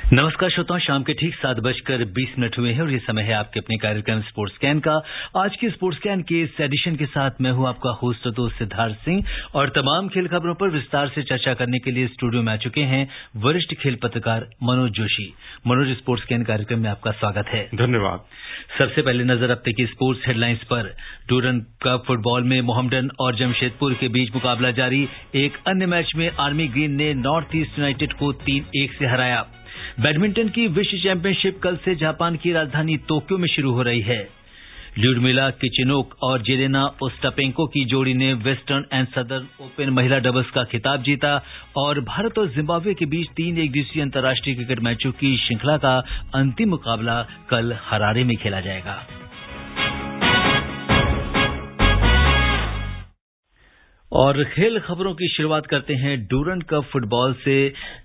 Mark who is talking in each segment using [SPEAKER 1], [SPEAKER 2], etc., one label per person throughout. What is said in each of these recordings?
[SPEAKER 1] नमस्कार श्रोताओं, शाम के ठीक 7:20 हुए हैं और ये समय है आपके अपने कार्यक्रम स्पोर्ट्स स्कैन का। आज के स्पोर्ट्स स्कैन के इस एडिशन के साथ मैं हूं आपका होस्ट तो सिद्धार्थ सिंह और तमाम खेल खबरों पर विस्तार से चर्चा करने के लिए स्टूडियो में आ चुके हैं वरिष्ठ खेल पत्रकार मनोज जोशी। मनोज, स्पोर्ट्स स्कैन कार्यक्रम में आपका स्वागत है।
[SPEAKER 2] धन्यवाद।
[SPEAKER 1] सबसे पहले नजर अब तक की स्पोर्ट्स हेडलाइंस पर। डूरन कप फुटबॉल में मोहम्मडन और जमशेदपुर के बीच मुकाबला जारी। एक अन्य मैच में आर्मी ग्रीन ने नॉर्थ ईस्ट यूनाइटेड को 3-1 से हराया। बैडमिंटन की विश्व चैंपियनशिप कल से जापान की राजधानी टोक्यो में शुरू हो रही है। ल्यूडमिला किचेनोक और जेलेना ओस्टापेंको की जोड़ी ने वेस्टर्न एंड सदर्न ओपन महिला डबल्स का खिताब जीता और भारत और जिम्बाब्वे के बीच 3 एकदिवसीय अंतर्राष्ट्रीय क्रिकेट मैचों की श्रृंखला का अंतिम मुकाबला कल हरारे में खेला जाएगा। और खेल खबरों की शुरुआत करते हैं डूरन कप फुटबॉल से।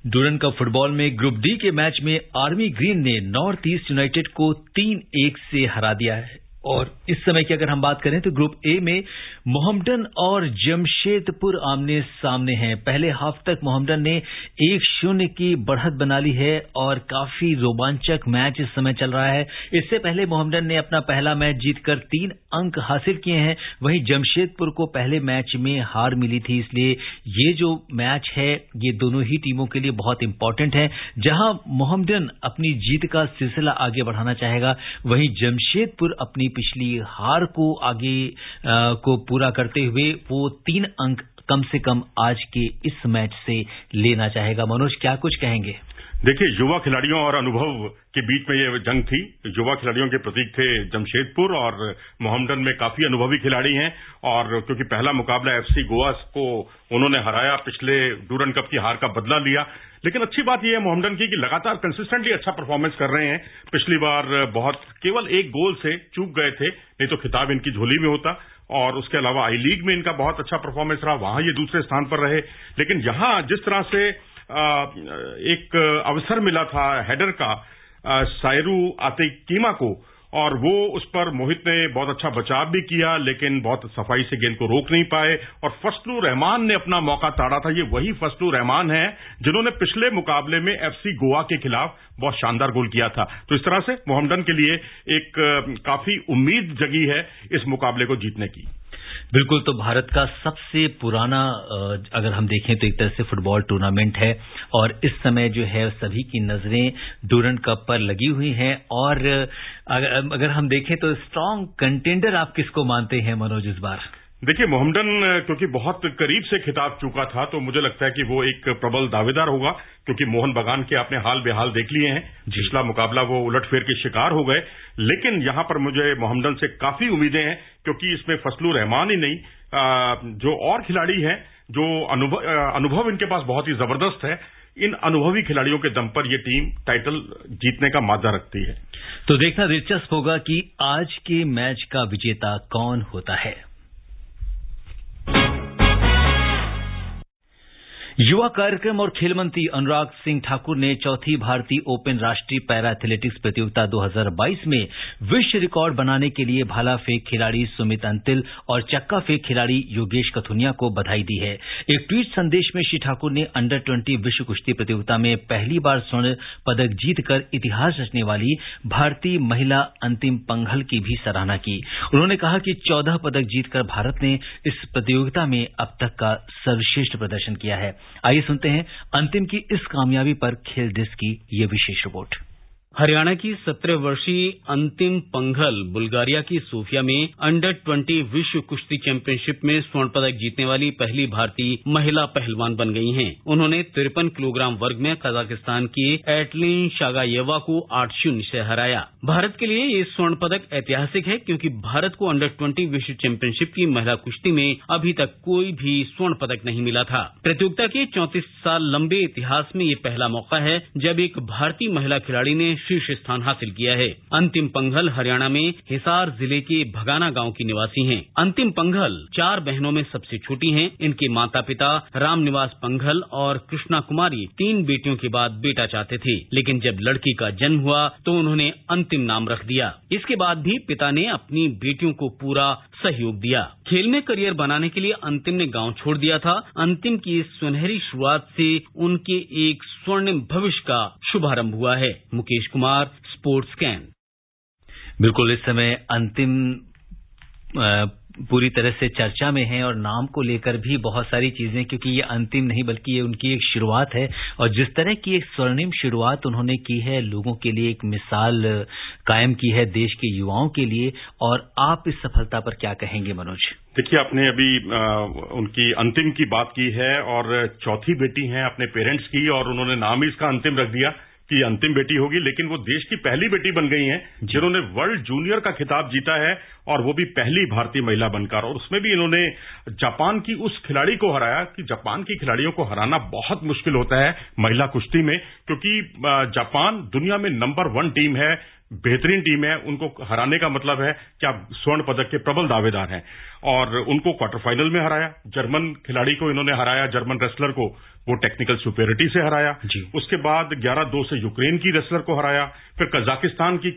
[SPEAKER 1] डूरन कप फुटबॉल में ग्रुप डी के मैच में आर्मी ग्रीन ने नॉर्थ ईस्ट यूनाइटेड को 3-1 से हरा दिया है। और इस समय की अगर हम बात करें तो ग्रुप ए में मोहम्मडन और जमशेदपुर आमने सामने हैं। पहले हाफ तक मोहम्मडन ने 1-0 की बढ़त बना ली है और काफी रोमांचक मैच इस समय चल रहा है। इससे पहले मोहम्मडन ने अपना पहला मैच जीतकर 3 अंक हासिल किए हैं। वहीं जमशेदपुर को पहले मैच में हार मिली थी, इसलिए ये जो मैच है ये दोनों ही टीमों के लिए बहुत इंपॉर्टेंट है। जहां मोहम्मडन अपनी जीत का सिलसिला आगे बढ़ाना चाहेगा, वहीं जमशेदपुर अपनी पिछली हार को आगे को पूरा करते हुए वो 3 अंक कम से कम आज के इस मैच से लेना चाहेगा। मनोज, क्या कुछ कहेंगे?
[SPEAKER 2] देखिए, युवा खिलाड़ियों और अनुभव के बीच में ये जंग थी। युवा खिलाड़ियों के प्रतीक थे जमशेदपुर और मोहम्मडन में काफी अनुभवी खिलाड़ी हैं और क्योंकि पहला मुकाबला एफसी गोवा को उन्होंने हराया, पिछले डूरन कप की हार का बदला लिया। लेकिन अच्छी बात यह है मोहम्मडन की कि लगातार कंसिस्टेंटली अच्छा परफॉर्मेंस कर रहे हैं। पिछली बार केवल 1 गोल से चूक गए थे, नहीं तो खिताब इनकी झोली में होता। और उसके अलावा आई लीग में इनका बहुत अच्छा परफॉर्मेंस रहा, वहां ये दूसरे स्थान पर रहे। लेकिन यहां जिस तरह से एक अवसर मिला था हेडर का सायरू आतिकीमा को, और वो उस पर मोहित ने बहुत अच्छा बचाव भी किया, लेकिन बहुत सफाई से गेंद को रोक नहीं पाए और फजलुर रहमान ने अपना मौका ताड़ा था। ये वही फजलुर रहमान है जिन्होंने पिछले मुकाबले में एफसी गोवा के खिलाफ बहुत शानदार गोल किया था। तो इस तरह से मोहम्मडन के लिए एक काफी उम्मीद जगी है इस मुकाबले को जीतने की।
[SPEAKER 1] बिल्कुल, तो भारत का सबसे पुराना अगर हम देखें तो एक तरह से फुटबॉल टूर्नामेंट है और इस समय जो है सभी की नजरें डूरन कप पर लगी हुई हैं। और अगर हम देखें तो स्ट्रांग कंटेंडर आप किसको मानते हैं मनोज इस बार?
[SPEAKER 2] देखिए, मोहम्मडन क्योंकि बहुत करीब से खिताब चूका था, तो मुझे लगता है कि वो एक प्रबल दावेदार होगा, क्योंकि मोहन बगान के आपने हाल बेहाल देख लिए हैं। पिछला मुकाबला वो उलटफेर के शिकार हो गए। लेकिन यहां पर मुझे मोहम्मडन से काफी उम्मीदें हैं, क्योंकि इसमें फजलुर रहमान ही नहीं, जो और खिलाड़ी हैं, जो अनुभव इनके पास बहुत ही जबरदस्त है। इन अनुभवी खिलाड़ियों के दम पर यह टीम टाइटल जीतने का मादा रखती है।
[SPEAKER 1] तो देखना दिलचस्प होगा कि आज के मैच का विजेता कौन होता है। युवा कार्यक्रम और खेल मंत्री अनुराग सिंह ठाकुर ने चौथी भारतीय ओपन राष्ट्रीय पैरा एथलेटिक्स प्रतियोगिता 2022 में विश्व रिकॉर्ड बनाने के लिए भाला फेंक खिलाड़ी सुमित अंतिल और चक्का फेंक खिलाड़ी योगेश कथुनिया को बधाई दी है। एक ट्वीट संदेश में श्री ठाकुर ने अंडर 20 विश्व कुश्ती प्रतियोगिता में पहली बार स्वर्ण पदक जीतकर इतिहास रचने वाली भारतीय महिला अंतिम पंघल की भी सराहना की। उन्होंने कहा कि 14 पदक जीतकर भारत ने इस प्रतियोगिता में अब तक का सर्वश्रेष्ठ प्रदर्शन किया है। आइए सुनते हैं अंतिम की इस कामयाबी पर खेल डेस्क की ये विशेष रिपोर्ट।
[SPEAKER 3] हरियाणा की 17 वर्षीय अंतिम पंघल बुल्गारिया की सोफिया में अंडर 20 विश्व कुश्ती चैंपियनशिप में स्वर्ण पदक जीतने वाली पहली भारतीय महिला पहलवान बन गई हैं। उन्होंने 53 किलोग्राम वर्ग में कजाकिस्तान की एटलिन शागायेवा को 8-0 से हराया। भारत के लिए ये स्वर्ण पदक ऐतिहासिक है, क्योंकि भारत को अंडर 20 विश्व चैंपियनशिप की महिला कुश्ती में अभी तक कोई भी स्वर्ण पदक नहीं मिला था। प्रतियोगिता के 34 साल लंबे इतिहास में ये पहला मौका है जब एक भारतीय महिला खिलाड़ी ने शीर्ष स्थान हासिल किया है। अंतिम पंघल हरियाणा में हिसार जिले के भगाना गांव की निवासी हैं। अंतिम पंघल 4 बहनों में सबसे छोटी हैं। इनके माता पिता रामनिवास पंघल और कृष्णा कुमारी 3 बेटियों के बाद बेटा चाहते थे, लेकिन जब लड़की का जन्म हुआ तो उन्होंने अंतिम नाम रख दिया। इसके बाद भी पिता ने अपनी बेटियों को पूरा सहयोग दिया। खेल में करियर बनाने के लिए अंतिम ने गांव छोड़ दिया था। अंतिम की इस सुनहरी शुरुआत से उनके एक स्वर्णिम भविष्य का शुभारंभ हुआ है। Mukesh Kumar, sports scan.
[SPEAKER 1] बिल्कुल, इस समय अंतिम पूरी तरह से चर्चा में है और नाम को लेकर भी बहुत सारी चीजें, क्योंकि ये अंतिम नहीं बल्कि ये उनकी एक शुरुआत है और जिस तरह की एक स्वर्णिम शुरुआत उन्होंने की है, लोगों के लिए एक मिसाल कायम की है, देश के युवाओं के लिए। और आप इस सफलता पर क्या कहेंगे मनोज?
[SPEAKER 2] देखिए, आपने अभी उनकी अंतिम की बात की है और चौथी बेटी है अपने पेरेंट्स की, और उन्होंने नाम ही इसका अंतिम रख दिया कि अंतिम बेटी होगी, लेकिन वो देश की पहली बेटी बन गई हैं जिन्होंने वर्ल्ड जूनियर का खिताब जीता है, और वो भी पहली भारतीय महिला बनकर। और उसमें भी इन्होंने जापान की उस खिलाड़ी को हराया कि जापान की खिलाड़ियों को हराना बहुत मुश्किल होता है महिला कुश्ती में, क्योंकि जापान दुनिया में नंबर 1 टीम है, बेहतरीन टीम है। उनको हराने का मतलब है कि आप स्वर्ण पदक के प्रबल दावेदार हैं, और उनको क्वार्टर फाइनल में हराया। जर्मन खिलाड़ी को इन्होंने हराया, जर्मन रेसलर को, वो टेक्निकल सुपेरिटी से हराया। उसके बाद 11-2 से यूक्रेन की रेसलर को हराया। फिर कजाकिस्तान की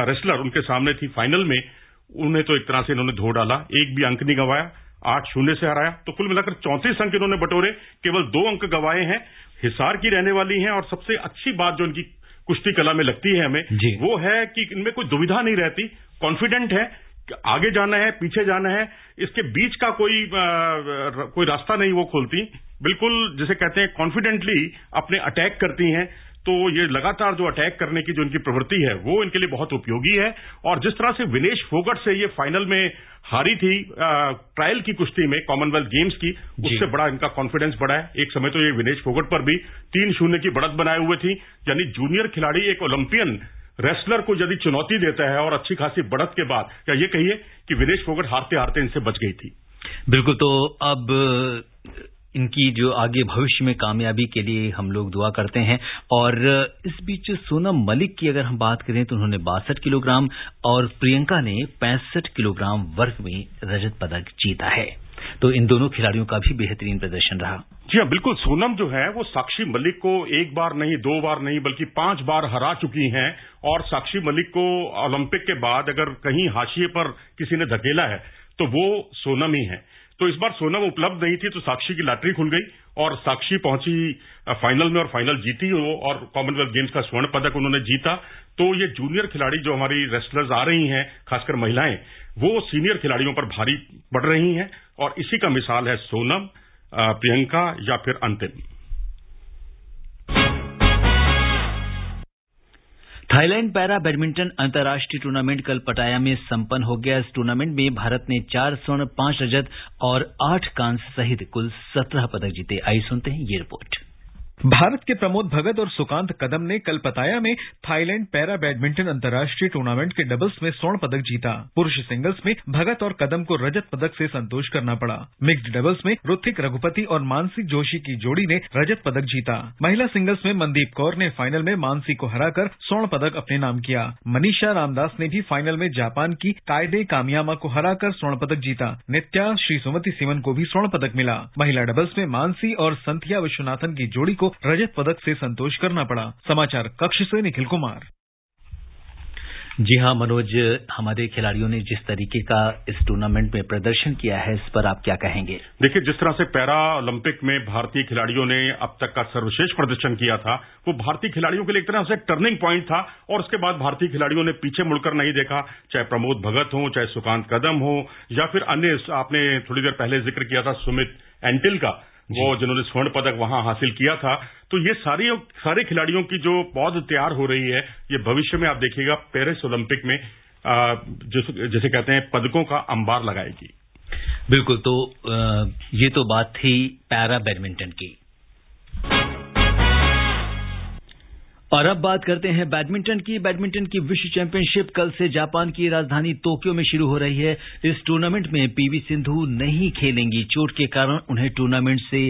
[SPEAKER 2] रेसलर उनके सामने थी फाइनल में, उन्हें तो एक तरह से इन्होंने धो डाला, एक भी अंक नहीं गंवाया, 8-0 से हराया। तो कुल मिलाकर 34 अंक इन्होंने बटोरे, केवल 2 अंक गंवाए हैं। हिसार की रहने वाली हैं, और सबसे अच्छी बात जो इनकी कुश्ती कला में लगती है हमें, वो है कि इनमें कोई दुविधा नहीं रहती, कॉन्फिडेंट है, आगे जाना है, पीछे जाना है, इसके बीच का कोई रास्ता नहीं वो खोलती। बिल्कुल जिसे कहते हैं कॉन्फिडेंटली अपने अटैक करती हैं। तो ये लगातार जो अटैक करने की जो इनकी प्रवृत्ति है वो इनके लिए बहुत उपयोगी है। और जिस तरह से विनेश फोगट से ये फाइनल में हारी थी ट्रायल की कुश्ती में कॉमनवेल्थ गेम्स की, उससे बड़ा इनका कॉन्फिडेंस बढ़ा है। एक समय तो ये विनेश फोगट पर भी 3-0 की बढ़त बनाए हुए थी। यानी जूनियर खिलाड़ी एक ओलंपियन रेसलर को यदि चुनौती देता है और अच्छी खासी बढ़त के बाद, या ये कहिए कि विनेश फोगट हारते हारते इनसे बच गई थी।
[SPEAKER 1] बिल्कुल, तो अब इनकी जो आगे भविष्य में कामयाबी के लिए हम लोग दुआ करते हैं। और इस बीच सोनम मलिक की अगर हम बात करें तो उन्होंने 62 किलोग्राम और प्रियंका ने 65 किलोग्राम वर्ग में रजत पदक जीता है। तो इन दोनों खिलाड़ियों का भी बेहतरीन प्रदर्शन रहा।
[SPEAKER 2] जी हाँ, बिल्कुल। सोनम जो है वो साक्षी मलिक को 1 बार नहीं, 2 बार नहीं, बल्कि 5 बार हरा चुकी हैं। और साक्षी मलिक को ओलंपिक के बाद अगर कहीं हाशिए पर किसी ने धकेला है तो वो सोनम ही है। तो इस बार सोनम उपलब्ध नहीं थी, तो साक्षी की लॉटरी खुल गई और साक्षी पहुंची फाइनल में और फाइनल जीती वो, और कॉमनवेल्थ गेम्स का स्वर्ण पदक उन्होंने जीता। तो ये जूनियर खिलाड़ी जो हमारी रेसलर्स आ रही हैं, खासकर महिलाएं, वो सीनियर खिलाड़ियों पर भारी पड़ रही हैं, और इसी का मिसाल है सोनम, प्रियंका या फिर अंतिम।
[SPEAKER 1] थाईलैंड पैरा बैडमिंटन अंतर्राष्ट्रीय टूर्नामेंट कल पटाया में संपन्न हो गया। इस टूर्नामेंट में भारत ने 4 स्वर्ण, 5 रजत और 8 कांस्य सहित कुल 17 पदक जीते। आइए सुनते हैं ये रिपोर्ट।
[SPEAKER 4] भारत के प्रमोद भगत और सुकांत कदम ने कल पताया में थाईलैंड पैरा बैडमिंटन अंतर्राष्ट्रीय टूर्नामेंट के डबल्स में स्वर्ण पदक जीता। पुरुष सिंगल्स में भगत और कदम को रजत पदक से संतोष करना पड़ा। मिक्स्ड डबल्स में ऋत्विक रघुपति और मानसी जोशी की जोड़ी ने रजत पदक जीता। महिला सिंगल्स में मनदीप कौर ने फाइनल में मानसी को हराकर स्वर्ण पदक अपने नाम किया। मनीषा रामदास ने भी फाइनल में जापान की कायदे कामियामा को हराकर स्वर्ण पदक जीता। नित्या श्री सुमति सिमन को भी स्वर्ण पदक मिला। महिला डबल्स में मानसी और संथिया विश्वनाथन की जोड़ी को रजत पदक से संतोष करना पड़ा। समाचार कक्ष से निखिल कुमार।
[SPEAKER 1] जी हां मनोज, हमारे खिलाड़ियों ने जिस तरीके का इस टूर्नामेंट में प्रदर्शन किया है, इस पर आप क्या कहेंगे?
[SPEAKER 2] देखिए, जिस तरह से पैरा ओलंपिक में भारतीय खिलाड़ियों ने अब तक का सर्वश्रेष्ठ प्रदर्शन किया था, वो भारतीय खिलाड़ियों के लिए एक तरह से टर्निंग पॉइंट था। और उसके बाद भारतीय खिलाड़ियों ने पीछे मुड़कर नहीं देखा, चाहे प्रमोद भगत हो, चाहे सुकांत कदम हो, या फिर अन्य, आपने थोड़ी देर पहले जिक्र किया था सुमित एंटिल का, वो जिन्होंने स्वर्ण पदक वहां हासिल किया था। तो ये सारे खिलाड़ियों की जो पौध तैयार हो रही है, ये भविष्य में आप देखिएगा पेरिस ओलंपिक में जैसे कहते हैं पदकों का अंबार लगाएगी।
[SPEAKER 1] बिल्कुल, तो ये तो बात थी पैरा बैडमिंटन की। और अब बात करते हैं बैडमिंटन की विश्व चैंपियनशिप कल से जापान की राजधानी टोक्यो में शुरू हो रही है। इस टूर्नामेंट में पीवी सिंधु नहीं खेलेंगी। चोट के कारण उन्हें टूर्नामेंट से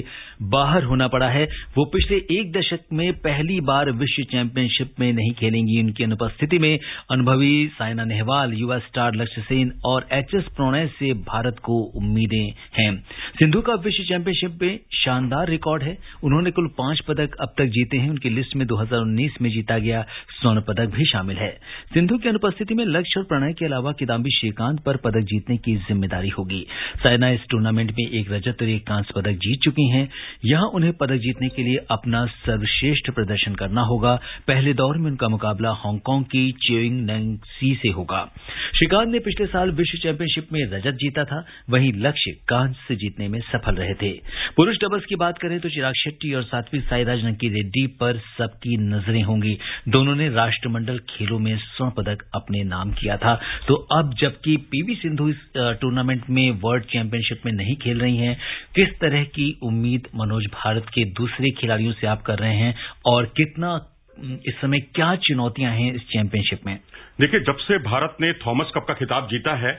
[SPEAKER 1] बाहर होना पड़ा है। वो पिछले एक दशक में पहली बार विश्व चैंपियनशिप में नहीं खेलेंगी। उनकी अनुपस्थिति में अनुभवी साइना नेहवाल, युवा स्टार लक्ष्य सेन और एचएस प्रणय से भारत को उम्मीदें हैं। सिंधु का विश्व चैंपियनशिप में शानदार रिकॉर्ड है। उन्होंने कुल 5 पदक अब तक जीते हैं। उनकी लिस्ट में 2019 में जीता गया स्वर्ण पदक भी शामिल है। सिंधु की अनुपस्थिति में लक्ष्य और प्रणय के अलावा किदाम्बी श्रीकांत पर पदक जीतने की जिम्मेदारी होगी। साइना इस टूर्नामेंट में 1 रजत और 1 कांस्य पदक जीत चुकी हैं। यहां उन्हें पदक जीतने के लिए अपना सर्वश्रेष्ठ प्रदर्शन करना होगा। पहले दौर में उनका मुकाबला हांगकांग की चेइंग नैंगसी से होगा। श्रीकांत ने पिछले साल विश्व चैंपियनशिप में रजत जीता था, वहीं लक्ष्य कांस्य जीतने में सफल रहे थे। पुरुष डबल्स की बात करें तो चिराग शेट्टी और सात्विक साईराज रंकी रेड्डी पर सबकी नजरें होंगी। दोनों ने राष्ट्रमंडल खेलों में स्वर्ण पदक अपने नाम किया था। तो अब जबकि पीवी सिंधु इस टूर्नामेंट में वर्ल्ड चैंपियनशिप में नहीं खेल रही हैं, किस तरह की उम्मीद मनोज भारत के दूसरे खिलाड़ियों से आप कर रहे हैं और कितना इस समय क्या चुनौतियां हैं इस चैंपियनशिप में?
[SPEAKER 2] देखिए, जब से भारत ने थॉमस कप का खिताब जीता है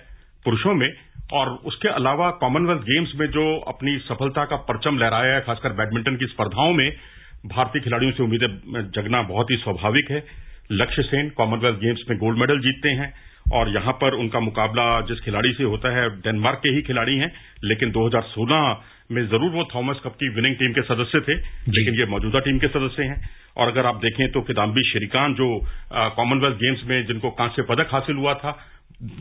[SPEAKER 2] पुरुषों में और उसके अलावा कॉमनवेल्थ गेम्स में जो अपनी सफलता का परचम लहराया है, खासकर बैडमिंटन की स्पर्धाओं में भारतीय खिलाड़ियों से उम्मीदें जगना बहुत ही स्वाभाविक है। लक्ष्य सेन कॉमनवेल्थ गेम्स में गोल्ड मेडल जीतते हैं और यहां पर उनका मुकाबला जिस खिलाड़ी से होता है डेनमार्क के ही खिलाड़ी हैं, लेकिन 2016 में जरूर वो थॉमस कप की विनिंग टीम के सदस्य थे, लेकिन ये मौजूदा टीम के सदस्य हैं। और अगर आप देखें तो किदाम्बी श्रीकांत जो कॉमनवेल्थ गेम्स में जिनको कांस्य पदक हासिल हुआ था,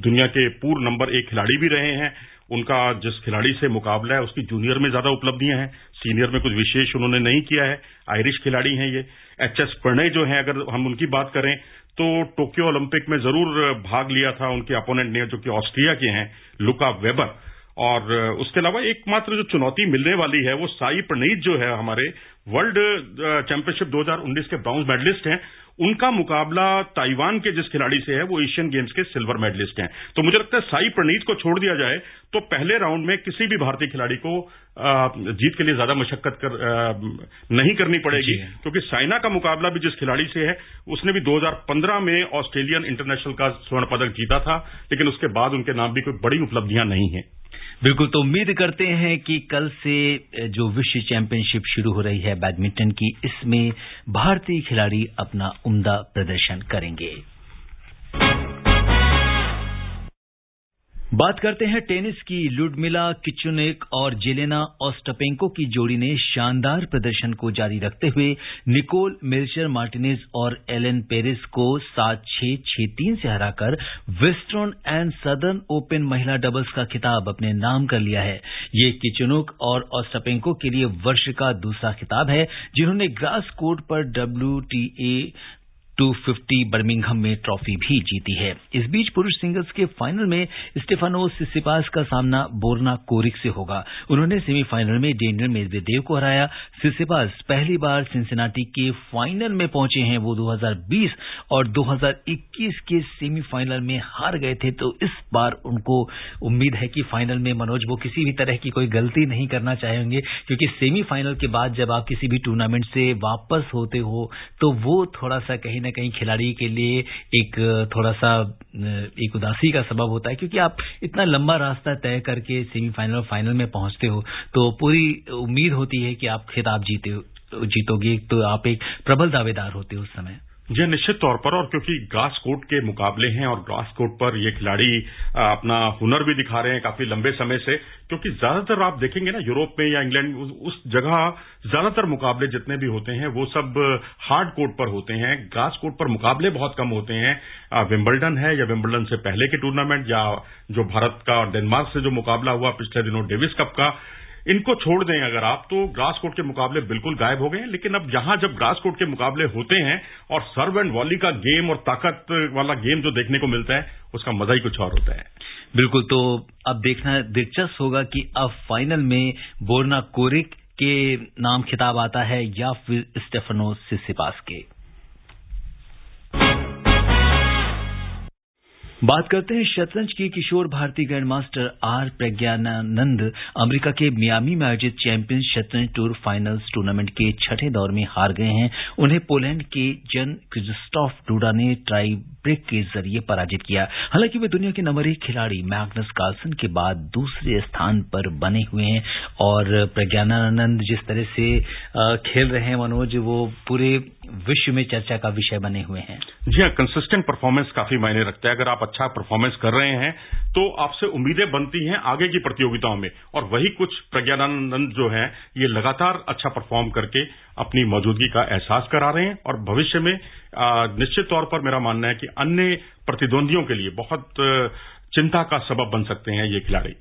[SPEAKER 2] दुनिया के पूर्व नंबर 1 खिलाड़ी भी रहे हैं। उनका जिस खिलाड़ी से मुकाबला है उसकी जूनियर में ज्यादा उपलब्धियां हैं, सीनियर में कुछ विशेष उन्होंने नहीं किया है। आयरिश खिलाड़ी हैं ये। एचएस प्रणय जो है, अगर हम उनकी बात करें तो टोक्यो ओलंपिक में जरूर भाग लिया था उनके अपोनेंट ने, जो कि ऑस्ट्रिया के हैं लुका वेबर। और उसके अलावा एकमात्र जो चुनौती मिलने वाली है वो साई प्रणीत जो है हमारे वर्ल्ड चैंपियनशिप 2019 के ब्रॉन्ज मेडलिस्ट हैं। उनका मुकाबला ताइवान के जिस खिलाड़ी से है वो एशियन गेम्स के सिल्वर मेडलिस्ट हैं। तो मुझे लगता है साई प्रणीत को छोड़ दिया जाए तो पहले राउंड में किसी भी भारतीय खिलाड़ी को जीत के लिए ज्यादा मशक्कत नहीं करनी पड़ेगी, क्योंकि साइना का मुकाबला भी जिस खिलाड़ी से है उसने भी 2015 में ऑस्ट्रेलियन इंटरनेशनल का स्वर्ण पदक जीता था, लेकिन उसके बाद उनके नाम भी कोई बड़ी उपलब्धियां नहीं है।
[SPEAKER 1] बिल्कुल, तो उम्मीद करते हैं कि कल से जो विश्व चैंपियनशिप शुरू हो रही है बैडमिंटन की, इसमें भारतीय खिलाड़ी अपना उम्दा प्रदर्शन करेंगे। बात करते हैं टेनिस की। लुडमिला किचुनेक और जेलेना ओस्टापेंको की जोड़ी ने शानदार प्रदर्शन को जारी रखते हुए निकोल मिल्चर मार्टिनेज और एलेन पेरेस को 7-6, 6-3 से हराकर वेस्टर्न एंड सदर्न ओपन महिला डबल्स का खिताब अपने नाम कर लिया है। ये किचुनेक और ओस्टापेंको के लिए वर्ष का दूसरा खिताब है, जिन्होंने ग्रास कोर्ट पर WTA 250 बर्मिंघम में ट्रॉफी भी जीती है। इस बीच पुरुष सिंगल्स के फाइनल में स्टेफानोस सिसिपास का सामना बोर्ना कोरिक से होगा। उन्होंने सेमीफाइनल में डेनियल मेदवेदेव को हराया। सिसिपास पहली बार सिंसिनाटी के फाइनल में पहुंचे हैं। वो 2020 और 2021 के सेमीफाइनल में हार गए थे, तो इस बार उनको उम्मीद है कि फाइनल में मनोज वो किसी भी तरह की कोई गलती नहीं करना चाहेंगे, क्योंकि सेमीफाइनल के बाद जब आप किसी भी टूर्नामेंट से वापस होते हो तो वो थोड़ा सा कहीं कहीं खिलाड़ी के लिए एक थोड़ा सा एक उदासी का सबब होता है, क्योंकि आप इतना लंबा रास्ता तय करके सेमीफाइनल और फाइनल में पहुंचते हो तो पूरी उम्मीद होती है कि आप खिताब जीतोगे, तो आप एक प्रबल दावेदार होते हो उस समय।
[SPEAKER 2] जी निश्चित तौर पर, और क्योंकि ग्रास कोर्ट के मुकाबले हैं और ग्रास कोर्ट पर ये खिलाड़ी अपना हुनर भी दिखा रहे हैं काफी लंबे समय से, क्योंकि ज्यादातर आप देखेंगे ना यूरोप में या इंग्लैंड उस जगह ज्यादातर मुकाबले जितने भी होते हैं वो सब हार्ड कोर्ट पर होते हैं। ग्रास कोर्ट पर मुकाबले बहुत कम होते हैं। विंबलडन है या विंबलडन से पहले के टूर्नामेंट या जो भारत का और डेनमार्क से जो मुकाबला हुआ पिछले दिनों डेविस कप का, इनको छोड़ दें अगर आप, तो ग्रास कोर्ट के मुकाबले बिल्कुल गायब हो गए हैं। लेकिन अब यहां जब ग्रास कोर्ट के मुकाबले होते हैं और सर्व एंड वॉली का गेम और ताकत वाला गेम जो देखने को मिलता है उसका मजा ही कुछ और होता है।
[SPEAKER 1] बिल्कुल, तो अब देखना दिलचस्प होगा कि अब फाइनल में बोर्ना कोरिक के नाम खिताब आता है या फिर स्टेफानोस सिसिपास के। बात करते हैं शतरंज की। किशोर भारती grand master R Praggnanandhaa America के मियामी में आयोजित चैंपियंस शतरंज टूर फाइनल्स टूर्नामेंट के छठे दौर में हार गए हैं। उन्हें पोलैंड के जन क्रिस्टोफ डूडा ने टाई ब्रेक के जरिए पराजित किया। हालांकि वे दुनिया के नंबर 1 खिलाड़ी मैग्नस कार्लसन के बाद दूसरे स्थान पर बने हुए हैं और प्रज्ञानानंद जिस तरह से खेल रहे हैं मनोज, वो पूरे विश्व में चर्चा का विषय बने हुए हैं।
[SPEAKER 2] जी हाँ, कंसिस्टेंट परफॉर्मेंस काफी मायने रखता है। अगर आप अच्छा परफॉर्मेंस कर रहे हैं तो आपसे उम्मीदें बनती हैं आगे की प्रतियोगिताओं में, और वही कुछ प्रज्ञानानंद जो है ये लगातार अच्छा परफॉर्म करके अपनी मौजूदगी का एहसास करा रहे हैं और भविष्य में निश्चित तौर पर मेरा मानना है कि अन्य प्रतिद्वंदियों के लिए बहुत चिंता का सबब बन सकते हैं ये खिलाड़ी।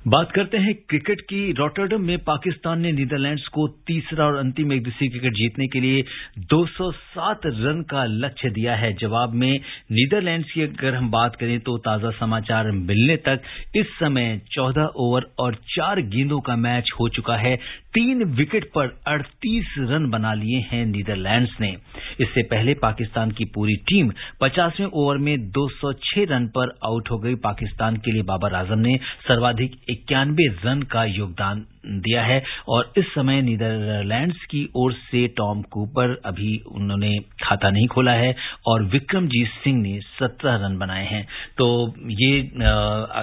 [SPEAKER 1] बात करते हैं क्रिकेट की। रॉटरडम में पाकिस्तान ने नीदरलैंड्स को तीसरा और अंतिम एकदिवसीय क्रिकेट जीतने के लिए 207 रन का लक्ष्य दिया है। जवाब में नीदरलैंड्स की अगर हम बात करें तो ताजा समाचार मिलने तक इस समय 14 ओवर और 4 गेंदों का मैच हो चुका है। 3 विकेट पर 38 रन बना लिए हैं नीदरलैंड्स ने। इससे पहले पाकिस्तान की पूरी टीम 50वें ओवर में 206 रन पर आउट हो गई। पाकिस्तान के लिए बाबर आजम ने सर्वाधिक 91 रन का योगदान दिया है और इस समय नीदरलैंड्स की ओर से टॉम कूपर अभी उन्होंने खाता नहीं खोला है और विक्रमजीत सिंह ने 17 रन बनाए हैं। तो ये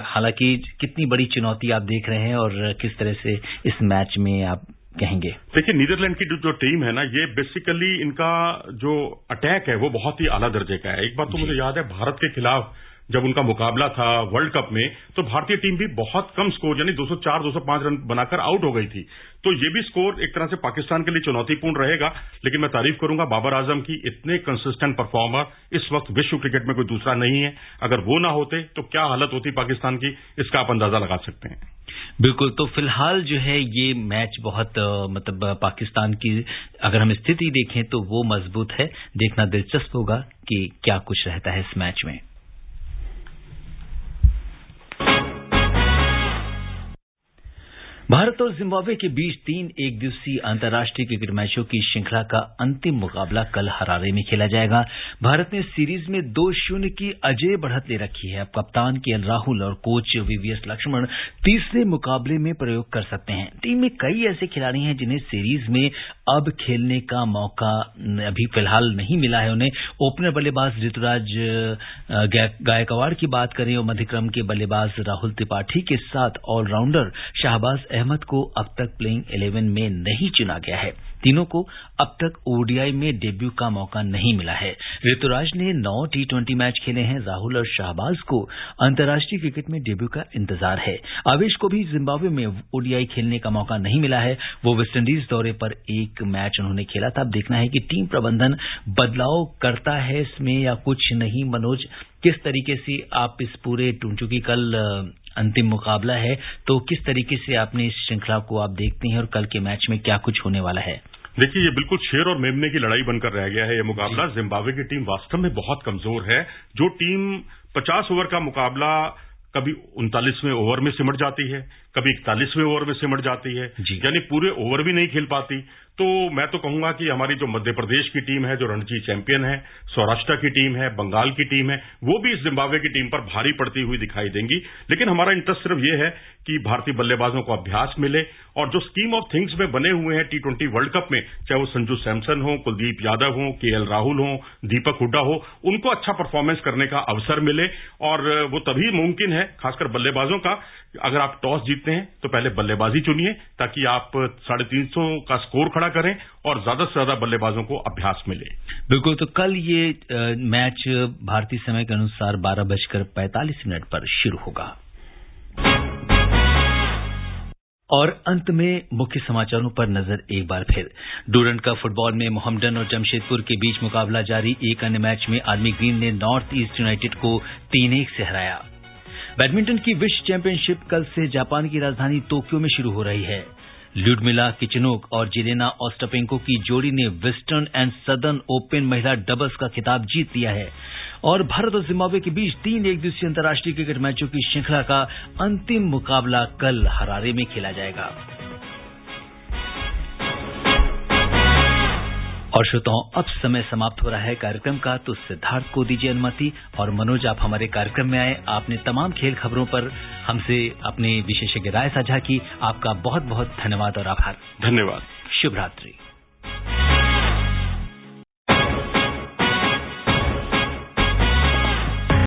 [SPEAKER 1] हालांकि कितनी बड़ी चुनौती आप देख रहे हैं और किस तरह से इस मैच में आप कहेंगे?
[SPEAKER 2] देखिए, नीदरलैंड की जो टीम है ना, ये बेसिकली इनका जो अटैक है वो बहुत ही आला दर्जे का है। एक बार तो मुझे याद है भारत के खिलाफ जब उनका मुकाबला था वर्ल्ड कप में, तो भारतीय टीम भी बहुत कम स्कोर यानी 204-205 रन बनाकर आउट हो गई थी। तो ये भी स्कोर एक तरह से पाकिस्तान के लिए चुनौतीपूर्ण रहेगा। लेकिन मैं तारीफ करूंगा बाबर आजम की, इतने कंसिस्टेंट परफॉर्मर इस वक्त विश्व क्रिकेट में कोई दूसरा नहीं है। अगर वो ना होते तो क्या हालत होती पाकिस्तान की, इसका आप अंदाजा लगा सकते हैं।
[SPEAKER 1] बिल्कुल। तो फिलहाल जो है ये मैच बहुत मतलब पाकिस्तान की अगर हम स्थिति देखें तो वो मजबूत है। देखना दिलचस्प होगा कि क्या कुछ रहता है इस मैच में। भारत और जिम्बाब्वे के बीच 3 एकदिवसीय अंतर्राष्ट्रीय क्रिकेट मैचों की श्रृंखला का अंतिम मुकाबला कल हरारे में खेला जाएगा। भारत ने सीरीज में 2-0 की अजेय बढ़त ले रखी है। अब कप्तान केएल राहुल और कोच वीवीएस लक्ष्मण तीसरे मुकाबले में प्रयोग कर सकते हैं। टीम में कई ऐसे खिलाड़ी हैं जिन्हें सीरीज में अब खेलने का मौका अभी फिलहाल नहीं मिला है। उन्हें ओपनर बल्लेबाज ऋतुराज गायकवाड़ की बात करें और मध्यक्रम के बल्लेबाज राहुल त्रिपाठी के साथ ऑलराउंडर शाहबाज अहमद को अब तक प्लेइंग 11 में नहीं चुना गया है। तीनों को अब तक ओडीआई में डेब्यू का मौका नहीं मिला है। ऋतुराज ने 9 टी20 मैच खेले हैं। राहुल और शाहबाज को अंतर्राष्ट्रीय क्रिकेट में डेब्यू का इंतजार है। आवेश को भी जिम्बाब्वे में ओडीआई खेलने का मौका नहीं मिला है। वो वेस्टइंडीज दौरे पर एक मैच उन्होंने खेला था। अब देखना है कि टीम प्रबंधन बदलाव करता है इसमें या कुछ नहीं। मनोज, किस तरीके से आप इस पूरे चूंकि कल अंतिम मुकाबला है तो किस तरीके से आपने इस श्रृंखला को आप देखते हैं और कल के मैच में क्या कुछ होने वाला है?
[SPEAKER 2] देखिए, ये बिल्कुल शेर और मेमने की लड़ाई बनकर रह गया है ये मुकाबला। जिम्बाब्वे की टीम वास्तव में बहुत कमजोर है। जो टीम 50 ओवर का मुकाबला कभी 39वें ओवर में सिमट जाती है, कभी 41वें ओवर में सिमट जाती है, यानी पूरे ओवर भी नहीं खेल पाती। तो मैं तो कहूंगा कि हमारी जो मध्य प्रदेश की टीम है, जो रणजी चैंपियन है, सौराष्ट्र की टीम है, बंगाल की टीम है, वो भी इस जिम्बाब्वे की टीम पर भारी पड़ती हुई दिखाई देंगी। लेकिन हमारा इंटरेस्ट सिर्फ ये है कि भारतीय बल्लेबाजों को अभ्यास मिले और जो स्कीम ऑफ थिंग्स में बने हुए हैं टी20 वर्ल्ड कप में, चाहे वो संजू सैमसन हो, कुलदीप यादव हो, केएल राहुल हो, दीपक हुड्डा हो, उनको अच्छा परफॉर्मेंस करने का अवसर मिले। और वो तभी मुमकिन है, खासकर बल्लेबाजों का, अगर आप टॉस जीतते हैं तो पहले बल्लेबाजी चुनिए ताकि आप 350 का स्कोर खड़ा करें और ज्यादा से ज्यादा बल्लेबाजों को अभ्यास मिले।
[SPEAKER 1] बिल्कुल। तो कल ये मैच भारतीय समय के अनुसार 12:45 पर शुरू होगा। और अंत में मुख्य समाचारों पर नजर एक बार फिर। डूरंड कप फुटबॉल में मोहम्मडन और जमशेदपुर के बीच मुकाबला जारी। एक अन्य मैच में आर्मी ग्रीन ने नॉर्थ ईस्ट यूनाइटेड को 3-1 से हराया। बैडमिंटन की विश्व चैंपियनशिप कल से जापान की राजधानी टोक्यो में शुरू हो रही है। ल्यूडमिला किचेनोक और जेलेना ओस्टापेंको की जोड़ी ने वेस्टर्न एंड सदर्न ओपन महिला डबल्स का खिताब जीत लिया है। और भारत और जिम्बाब्वे के बीच 3 एकदिवसीय अंतर्राष्ट्रीय क्रिकेट मैचों की श्रृंखला का अंतिम मुकाबला कल हरारे में खेला जाएगा। और श्रोताओं, अब समय समाप्त हो रहा है कार्यक्रम का, तो सिद्धार्थ को दीजिए अनुमति। और मनोज, आप हमारे कार्यक्रम में आए, आपने तमाम खेल खबरों पर हमसे अपनी विशेषज्ञ राय साझा की। आपका बहुत बहुत धन्यवाद और आभार।
[SPEAKER 2] धन्यवाद।
[SPEAKER 1] शुभ रात्रि।